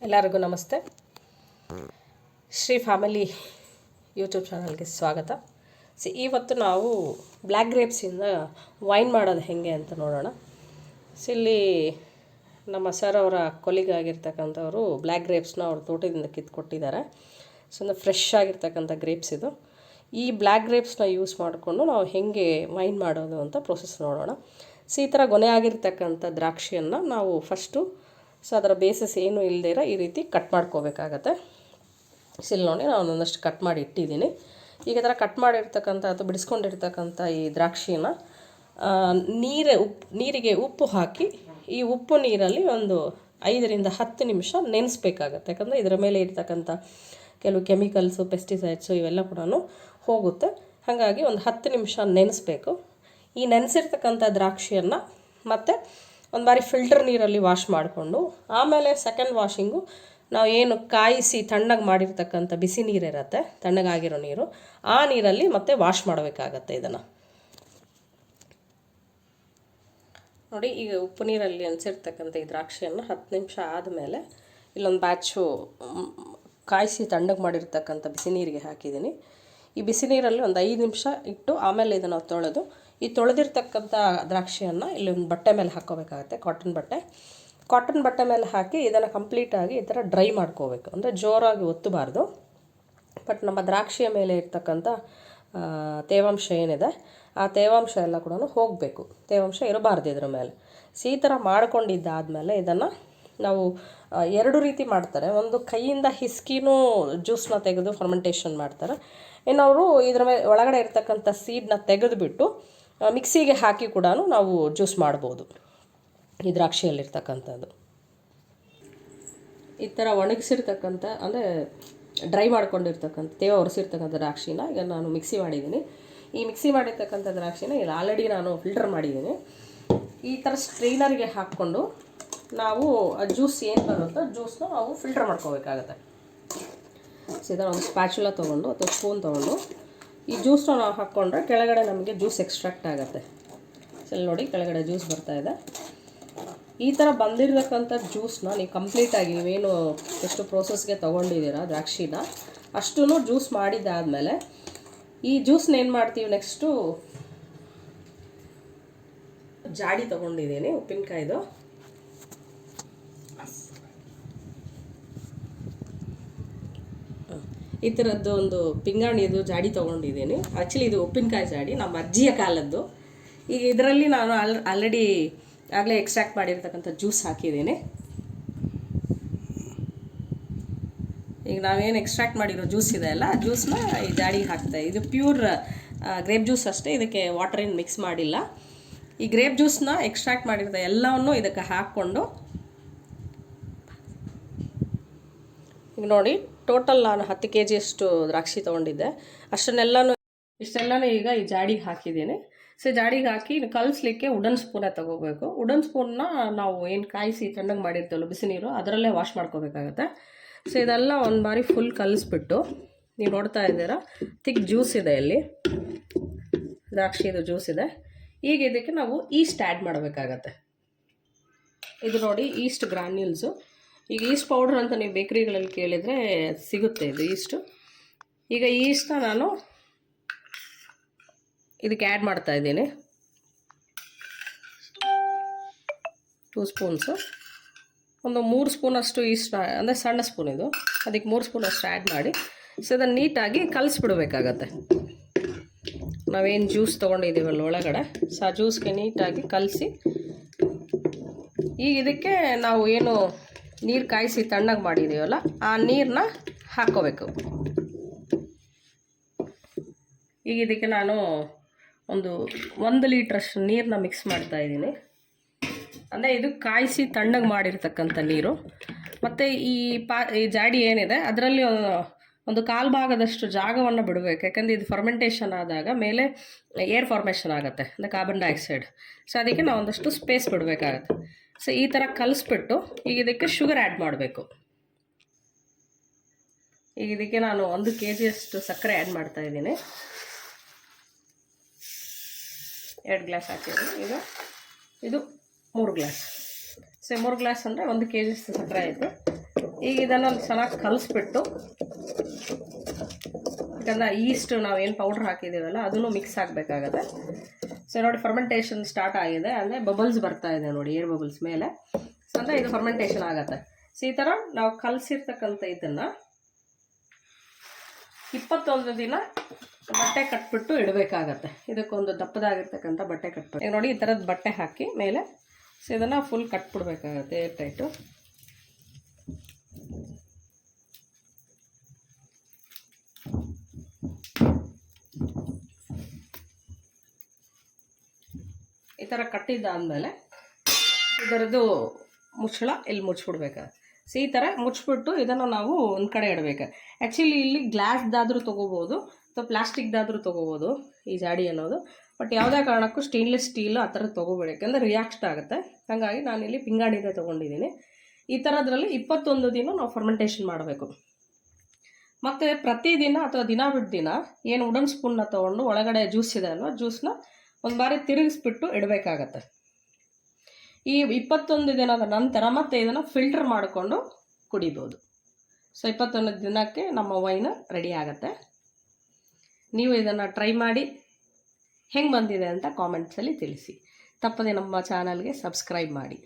ಎಲ್ಲರಿಗೂ ನಮಸ್ತೆ. Shri family YouTube ಚಾನಲ್ಗೆ ಸ್ವಾಗತ. ಇವತ್ತು ನಾವು ಬ್ಲ್ಯಾಕ್ ಗ್ರೇಪ್ಸಿಂದ ವೈನ್ ಮಾಡೋದು ಹೇಗೆ ಅಂತ ನೋಡೋಣ. ಇಲ್ಲಿ ನಮ್ಮ ಸರ್ ಅವರ ಕೊಲಿಗ್ ಆಗಿರ್ತಕ್ಕಂಥವರು ಬ್ಲ್ಯಾಕ್ ಗ್ರೇಪ್ಸ್ನ ಅವ್ರ ತೋಟದಿಂದ ಕಿತ್ಕೊಟ್ಟಿದ್ದಾರೆ. ಒಂದು ಫ್ರೆಶ್ ಆಗಿರ್ತಕ್ಕಂಥ ಗ್ರೇಪ್ಸ್ ಇದು. ಈ ಬ್ಲ್ಯಾಕ್ ಗ್ರೇಪ್ಸ್ನ ಯೂಸ್ ಮಾಡಿಕೊಂಡು ನಾವು ಹೇಗೆ ವೈನ್ ಮಾಡೋದು ಅಂತ ಪ್ರೊಸೆಸ್ ನೋಡೋಣ. ಈ ಥರ ಗೊನೆ ಆಗಿರ್ತಕ್ಕಂಥ ದ್ರಾಕ್ಷಿಯನ್ನು ನಾವು ಫಸ್ಟು ಅದರ ಬೇಸಸ್ ಏನೂ ಇಲ್ಲದಿರ ಈ ರೀತಿ ಕಟ್ ಮಾಡ್ಕೋಬೇಕಾಗತ್ತೆ. ಇಲ್ಲಿ ನೋಡಿ ನಾನು ಒಂದಷ್ಟು ಕಟ್ ಮಾಡಿ ಇಟ್ಟಿದ್ದೀನಿ. ಈಗ ಈ ಥರ ಕಟ್ ಮಾಡಿರ್ತಕ್ಕಂಥ ಅಥವಾ ಬಿಡಿಸ್ಕೊಂಡಿರ್ತಕ್ಕಂಥ ಈ ದ್ರಾಕ್ಷಿನ ನೀರಿಗೆ ಉಪ್ಪು ಹಾಕಿ ಈ ಉಪ್ಪು ನೀರಲ್ಲಿ ಒಂದು 5ರಿಂದ 10 ನಿಮಿಷ ನೆನೆಸ್ಬೇಕಾಗತ್ತೆ. ಯಾಕಂದರೆ ಇದರ ಮೇಲೆ ಇರ್ತಕ್ಕಂಥ ಕೆಲವು ಕೆಮಿಕಲ್ಸು, ಪೆಸ್ಟಿಸೈಡ್ಸು ಇವೆಲ್ಲ ಕೂಡ ಹೋಗುತ್ತೆ. ಹಾಗಾಗಿ ಒಂದು 10 ನಿಮಿಷ ನೆನೆಸ್ಬೇಕು. ಈ ನೆನೆಸಿರ್ತಕ್ಕಂಥ ದ್ರಾಕ್ಷಿಯನ್ನು ಮತ್ತು ಒಂದು ಬಾರಿ ಫಿಲ್ಟರ್ ನೀರಲ್ಲಿ ವಾಶ್ ಮಾಡಿಕೊಂಡು ಆಮೇಲೆ ಸೆಕೆಂಡ್ ವಾಷಿಂಗು ನಾವು ಏನು ಕಾಯಿಸಿ ತಣ್ಣಗೆ ಮಾಡಿರ್ತಕ್ಕಂಥ ಬಿಸಿ ನೀರಿರುತ್ತೆ, ತಣ್ಣಗಾಗಿರೋ ನೀರು, ಆ ನೀರಲ್ಲಿ ಮತ್ತೆ ವಾಶ್ ಮಾಡಬೇಕಾಗತ್ತೆ. ಇದನ್ನು ನೋಡಿ, ಈಗ ಉಪ್ಪು ನೀರಲ್ಲಿ ನೆನೆಸಿರ್ತಕ್ಕಂಥ ಈ ದ್ರಾಕ್ಷಿಯನ್ನು 10 ನಿಮಿಷ ಆದಮೇಲೆ ಇಲ್ಲೊಂದು ಬ್ಯಾಚು ಕಾಯಿಸಿ ತಣ್ಣಗೆ ಮಾಡಿರ್ತಕ್ಕಂಥ ಬಿಸಿ ನೀರಿಗೆ ಹಾಕಿದ್ದೀನಿ. ಈ ಬಿಸಿ ನೀರಲ್ಲಿ ಒಂದು 5 ನಿಮಿಷ ಇಟ್ಟು ಆಮೇಲೆ ಇದನ್ನು ತೊಳೆದು ಈ ತೊಳೆದಿರ್ತಕ್ಕಂಥ ದ್ರಾಕ್ಷಿಯನ್ನು ಇಲ್ಲಿ ಒಂದು ಬಟ್ಟೆ ಮೇಲೆ ಹಾಕ್ಕೋಬೇಕಾಗತ್ತೆ. ಕಾಟನ್ ಬಟ್ಟೆ ಮೇಲೆ ಹಾಕಿ ಇದನ್ನು ಕಂಪ್ಲೀಟಾಗಿ ಈ ಥರ ಡ್ರೈ ಮಾಡ್ಕೋಬೇಕು. ಅಂದರೆ ಜೋರಾಗಿ ಒತ್ತಬಾರ್ದು. ಬಟ್ ನಮ್ಮ ದ್ರಾಕ್ಷಿಯ ಮೇಲೆ ಇರ್ತಕ್ಕಂಥ ತೇವಾಂಶ ಏನಿದೆ ಆ ತೇವಾಂಶ ಎಲ್ಲ ಕೂಡ ಹೋಗಬೇಕು. ತೇವಾಂಶ ಇರಬಾರ್ದು ಇದರ ಮೇಲೆ. ಈ ಥರ ಮಾಡ್ಕೊಂಡಿದ್ದಾದಮೇಲೆ ಇದನ್ನು ನಾವು 2 ರೀತಿ ಮಾಡ್ತಾರೆ. ಒಂದು ಕೈಯಿಂದ ಹಿಸ್ಕಿನೂ ಜ್ಯೂಸನ್ನ ತೆಗೆದು ಫರ್ಮೆಂಟೇಷನ್ ಮಾಡ್ತಾರೆ. ಇನ್ನವರು ಇದರ ಮೇಲೆ ಒಳಗಡೆ ಇರ್ತಕ್ಕಂಥ ಸೀಡನ್ನ ತೆಗೆದುಬಿಟ್ಟು ಮಿಕ್ಸಿಗೆ ಹಾಕಿ ಕೂಡ ನಾವು ಜ್ಯೂಸ್ ಮಾಡ್ಬೋದು. ಈ ದ್ರಾಕ್ಷಿಯಲ್ಲಿರ್ತಕ್ಕಂಥದ್ದು ಈ ಥರ ಒಣಗಿಸಿರ್ತಕ್ಕಂಥ ಅಂದರೆ ಡ್ರೈ ಮಾಡ್ಕೊಂಡಿರ್ತಕ್ಕಂಥ ತೇವ ಒರೆಸಿರ್ತಕ್ಕಂಥ ದ್ರಾಕ್ಷಿನ ಈಗ ನಾನು ಮಿಕ್ಸಿ ಮಾಡಿದ್ದೀನಿ. ಈ ಮಿಕ್ಸಿ ಮಾಡಿರ್ತಕ್ಕಂಥ ದ್ರಾಕ್ಷಿನ ಇಲ್ಲಿ ಆಲ್ರೆಡಿ ನಾನು ಫಿಲ್ಟರ್ ಮಾಡಿದ್ದೀನಿ. ಈ ಥರ ಸ್ಟ್ರೈನರ್ಗೆ ಹಾಕ್ಕೊಂಡು ನಾವು ಆ ಜ್ಯೂಸ್ ಏನು ಬರುತ್ತೋ ಜ್ಯೂಸನ್ನ ನಾವು ಫಿಲ್ಟರ್ ಮಾಡ್ಕೋಬೇಕಾಗತ್ತೆ. ಇದರ ಒಂದು ಸ್ಪ್ಯಾಚುಲಾ ತೊಗೊಂಡು ಅಥವಾ ಸ್ಪೂನ್ ತೊಗೊಂಡು ಈ ಜ್ಯೂಸನ್ನ ನಾವು ಹಾಕ್ಕೊಂಡ್ರೆ ಕೆಳಗಡೆ ನಮಗೆ ಜ್ಯೂಸ್ ಎಕ್ಸ್ಟ್ರಾಕ್ಟ್ ಆಗುತ್ತೆ. ಇಲ್ಲಿ ನೋಡಿ, ಕೆಳಗಡೆ ಜ್ಯೂಸ್ ಬರ್ತಾಯಿದೆ. ಈ ಥರ ಬಂದಿರತಕ್ಕಂಥ ಜ್ಯೂಸನ್ನ ನೀವು ಕಂಪ್ಲೀಟಾಗಿ ನೀವೇನು ಎಷ್ಟು ಪ್ರೋಸೆಸ್ಗೆ ತೊಗೊಂಡಿದ್ದೀರಾ ದ್ರಾಕ್ಷಿನ ಅಷ್ಟೂ ಜ್ಯೂಸ್ ಮಾಡಿದ್ದಾದಮೇಲೆ ಈ ಜ್ಯೂಸ್ನ ಏನು ಮಾಡ್ತೀವಿ, ನೆಕ್ಸ್ಟು ಜಾಡಿ ತೊಗೊಂಡಿದ್ದೀನಿ ಉಪ್ಪಿನಕಾಯಿದು. ಈ ಥರದ್ದು ಒಂದು ಪಿಂಗಾಣಿದು ಜಾಡಿ ತೊಗೊಂಡಿದ್ದೀನಿ. ಆ್ಯಕ್ಚುಲಿ ಇದು ಉಪ್ಪಿನಕಾಯಿ ಜಾಡಿ, ನಮ್ಮ ಅಜ್ಜಿಯ ಕಾಲದ್ದು. ಈಗ ಇದರಲ್ಲಿ ನಾನು ಆಲ್ರೆಡಿ ಆಗಲೇ ಎಕ್ಸ್ಟ್ರಾಕ್ಟ್ ಮಾಡಿರ್ತಕ್ಕಂಥ ಜ್ಯೂಸ್ ಹಾಕಿದ್ದೀನಿ. ಈಗ ನಾವೇನು ಎಕ್ಸ್ಟ್ರಾಕ್ಟ್ ಮಾಡಿರೋ ಜ್ಯೂಸ್ ಇದೆ ಅಲ್ಲ, ಆ ಜ್ಯೂಸನ್ನ ಈ ಜಾಡಿಗೆ ಹಾಕ್ತಾ. ಇದು ಪ್ಯೂರ್ ಗ್ರೇಪ್ ಜ್ಯೂಸ್ ಅಷ್ಟೇ, ಇದಕ್ಕೆ ವಾಟರ್ ಏನು ಮಿಕ್ಸ್ ಮಾಡಿಲ್ಲ. ಈ ಗ್ರೇಪ್ ಜ್ಯೂಸನ್ನ ಎಕ್ಸ್ಟ್ರಾಕ್ಟ್ ಮಾಡಿರ್ತಾ ಎಲ್ಲವನ್ನೂ ಇದಕ್ಕೆ ಹಾಕ್ಕೊಂಡು ಈಗ ನೋಡಿ, ಟೋಟಲ್ ನಾನು 10 kg ಅಷ್ಟು ದ್ರಾಕ್ಷಿ ತೊಗೊಂಡಿದ್ದೆ. ಇಷ್ಟೆಲ್ಲನೂ ಈಗ ಈ ಜಾಡಿಗೆ ಹಾಕಿದ್ದೀನಿ. ಜಾಡಿಗೆ ಹಾಕಿ ಕಲಿಸ್ಲಿಕ್ಕೆ ವುಡನ್ ಸ್ಪೂನೇ ತೊಗೋಬೇಕು. ವುಡನ್ ಸ್ಪೂನ್ನ ನಾವು ಏನು ಕಾಯಿಸಿ ತಣ್ಣಗೆ ಮಾಡಿರ್ತೀವಲ್ಲ ಬಿಸಿ ನೀರು, ಅದರಲ್ಲೇ ವಾಶ್ ಮಾಡ್ಕೋಬೇಕಾಗತ್ತೆ. ಇದೆಲ್ಲ ಒಂದು ಬಾರಿ ಫುಲ್ ಕಲಿಸ್ಬಿಟ್ಟು ನೀವು ನೋಡ್ತಾ ಇದ್ದೀರಾ ಥಿಕ್ ಜ್ಯೂಸ್ ಇದೆ, ಇಲ್ಲಿ ದ್ರಾಕ್ಷಿದು ಜ್ಯೂಸ್ ಇದೆ. ಈಗ ಇದಕ್ಕೆ ನಾವು ಈಸ್ಟ್ ಆ್ಯಡ್ ಮಾಡಬೇಕಾಗತ್ತೆ. ಇದು ನೋಡಿ, ಈಸ್ಟ್ ಗ್ರಾನ್ಯೂಲ್ಸು. ಈಗ ಈಸ್ಟ್ ಪೌಡ್ರ್ ಅಂತ ನೀವು ಬೇಕ್ರಿಗಳಲ್ಲಿ ಕೇಳಿದರೆ ಸಿಗುತ್ತೆ ಇದು ಈಸ್ಟು. ಈಗ ಈಸ್ಟನ್ನ ನಾನು ಇದಕ್ಕೆ ಆ್ಯಡ್ ಮಾಡ್ತಾ ಇದ್ದೀನಿ. 2 ಸ್ಪೂನ್ಸು, ಒಂದು 3 ಸ್ಪೂನಷ್ಟು ಈಸ್ಟ್, ಅಂದರೆ ಸಣ್ಣ ಸ್ಪೂನ್ ಇದು, ಅದಕ್ಕೆ 3 ಸ್ಪೂನಷ್ಟು ಆ್ಯಡ್ ಮಾಡಿ ಇದನ್ನು ನೀಟಾಗಿ ಕಲಿಸ್ಬಿಡ್ಬೇಕಾಗತ್ತೆ. ನಾವೇನು ಜ್ಯೂಸ್ ತೊಗೊಂಡಿದ್ದೀವಲ್ಲ ಒಳಗಡೆ, ಆ ಜ್ಯೂಸ್ಗೆ ನೀಟಾಗಿ ಕಲಸಿ ಈಗ ಇದಕ್ಕೆ ನಾವು ಏನು ನೀರು ಕಾಯಿಸಿ ತಣ್ಣಗೆ ಮಾಡಿದ್ದೀವಲ್ಲ ಆ ನೀರನ್ನ ಹಾಕ್ಕೋಬೇಕು. ಈಗ ಇದಕ್ಕೆ ನಾನು ಒಂದು 1 ಲೀಟ್ರಷ್ಟು ನೀರನ್ನ ಮಿಕ್ಸ್ ಮಾಡ್ತಾ ಇದ್ದೀನಿ. ಅಂದರೆ ಇದು ಕಾಯಿಸಿ ತಣ್ಣಗೆ ಮಾಡಿರ್ತಕ್ಕಂಥ ನೀರು. ಮತ್ತು ಈ ಜಾಡಿ ಏನಿದೆ ಅದರಲ್ಲಿ ಒಂದು 1/4 ಭಾಗದಷ್ಟು ಜಾಗವನ್ನು ಬಿಡಬೇಕು. ಯಾಕಂದರೆ ಇದು ಫರ್ಮೆಂಟೇಷನ್ ಆದಾಗ ಮೇಲೆ ಏರ್ ಫಾರ್ಮೇಷನ್ ಆಗುತ್ತೆ, ಅಂದರೆ ಕಾರ್ಬನ್ ಡೈಆಕ್ಸೈಡ್. ಅದಕ್ಕೆ ನಾವು ಒಂದಷ್ಟು ಸ್ಪೇಸ್ ಬಿಡಬೇಕಾಗತ್ತೆ. ಈ ಥರ ಕಲಿಸ್ಬಿಟ್ಟು ಈಗ ಇದಕ್ಕೆ ಶುಗರ್ ಆ್ಯಡ್ ಮಾಡಬೇಕು. ಈಗ ಇದಕ್ಕೆ ನಾನು 1 kg ಅಷ್ಟು ಸಕ್ಕರೆ ಆ್ಯಡ್ ಮಾಡ್ತಾ ಇದ್ದೀನಿ. 2 ಗ್ಲಾಸ್ ಹಾಕಿದ್ದೀನಿ. ಈಗ ಇದು 3 ಗ್ಲಾಸ್. 3 ಗ್ಲಾಸ್ ಅಂದರೆ 1 kg ಸಕ್ಕರೆ ಆಯಿತು. ಈಗ ಇದನ್ನು ಚೆನ್ನಾಗಿ ಕಲಿಸ್ಬಿಟ್ಟು, ಯಾಕಂದರೆ ಈಸ್ಟ್ ನಾವೇನು ಪೌಡ್ರ್ ಹಾಕಿದ್ದೀವಲ್ಲ ಅದನ್ನು ಮಿಕ್ಸ್ ಆಗಬೇಕಾಗತ್ತೆ. ಸೊ ನೋಡಿ ಫರ್ಮೆಂಟೇಷನ್ ಸ್ಟಾರ್ಟ್ ಆಗಿದೆ, ಅಂದರೆ ಬಬಲ್ಸ್ ಬರ್ತಾ ಇದೆ ನೋಡಿ, ಏರ್ ಬಬಲ್ಸ್ ಮೇಲೆ. ಸೊ ಅಂದರೆ ಇದು ಫರ್ಮೆಂಟೇಷನ್ ಆಗುತ್ತೆ. ಸೊ ಈ ಥರ ನಾವು ಕಲಸಿರ್ತಕ್ಕಂಥ ಇದನ್ನು 21 ದಿನ ಬಟ್ಟೆ ಕಟ್ಬಿಟ್ಟು ಇಡಬೇಕಾಗತ್ತೆ. ಇದಕ್ಕೊಂದು ದಪ್ಪದಾಗಿರ್ತಕ್ಕಂಥ ಬಟ್ಟೆ ಕಟ್ಬಿಟ್ಟು, ಈಗ ನೋಡಿ ಈ ಥರದ ಬಟ್ಟೆ ಹಾಕಿ ಮೇಲೆ. ಸೊ ಇದನ್ನು ಫುಲ್ ಕಟ್ಬಿಡ್ಬೇಕಾಗತ್ತೆ ಏರ್ ಟೈಟು. ಈ ಥರ ಕಟ್ಟಿದ್ದಾದಮೇಲೆ ಇದರದ್ದು ಮುಚ್ಚಳ ಇಲ್ಲಿ ಮುಚ್ಚಿಬಿಡ್ಬೇಕಾಗತ್ತೆ. ಸೊ ಈ ಥರ ಮುಚ್ಚಿಬಿಟ್ಟು ಇದನ್ನು ನಾವು ಒಂದು ಕಡೆ ಇಡಬೇಕು. ಆ್ಯಕ್ಚುಲಿ ಇಲ್ಲಿ ಗ್ಲಾಸ್ದಾದರೂ ತೊಗೋಬೋದು ಅಥವಾ ಪ್ಲಾಸ್ಟಿಕ್ದಾದರೂ ತೊಗೋಬೋದು ಈ ಜಾಡಿ ಅನ್ನೋದು. ಬಟ್ ಯಾವುದೇ ಕಾರಣಕ್ಕೂ ಸ್ಟೇನ್ಲೆಸ್ ಸ್ಟೀಲ್ ಆ ಥರ ತೊಗೋಬೇಡಿ, ಯಾಕಂದರೆ ರಿಯಾಕ್ಟ್ ಆಗುತ್ತೆ. ಹಾಗಾಗಿ ನಾನಿಲ್ಲಿ ಪಿಂಗಾಣಿದೆ ತೊಗೊಂಡಿದ್ದೀನಿ. ಈ ಥರದ್ರಲ್ಲಿ 21 ದಿನ ನಾವು ಫರ್ಮೆಂಟೇಷನ್ ಮಾಡಬೇಕು. ಮತ್ತು ಪ್ರತಿದಿನ ಅಥವಾ ದಿನ ಬಿಟ್ಟು ದಿನ ಏನು ವುಡನ್ ಸ್ಪೂನ್ನ ತೊಗೊಂಡು ಒಳಗಡೆ ಜ್ಯೂಸ್ ಇದೆ ಅಲ್ವ, ಜ್ಯೂಸನ್ನ ಒಂದು ಬಾರಿ ತಿರುಗಿಸ್ಬಿಟ್ಟು ಇಡಬೇಕಾಗತ್ತೆ. ಈ 21 ದಿನದ ನಂತರ ಮತ್ತೆ ಇದನ್ನು ಫಿಲ್ಟರ್ ಮಾಡಿಕೊಂಡು ಕುಡಿಬೋದು. ಸೊ 21 ದಿನಕ್ಕೆ ನಮ್ಮ ವೈನ್ ರೆಡಿ ಆಗುತ್ತೆ. ನೀವು ಇದನ್ನು ಟ್ರೈ ಮಾಡಿ ಹೆಂಗೆ ಬಂದಿದೆ ಅಂತ ಕಾಮೆಂಟ್ಸಲ್ಲಿ ತಿಳಿಸಿ. ತಪ್ಪದೆ ನಮ್ಮ ಚಾನಲ್ಗೆ ಸಬ್ಸ್ಕ್ರೈಬ್ ಮಾಡಿ.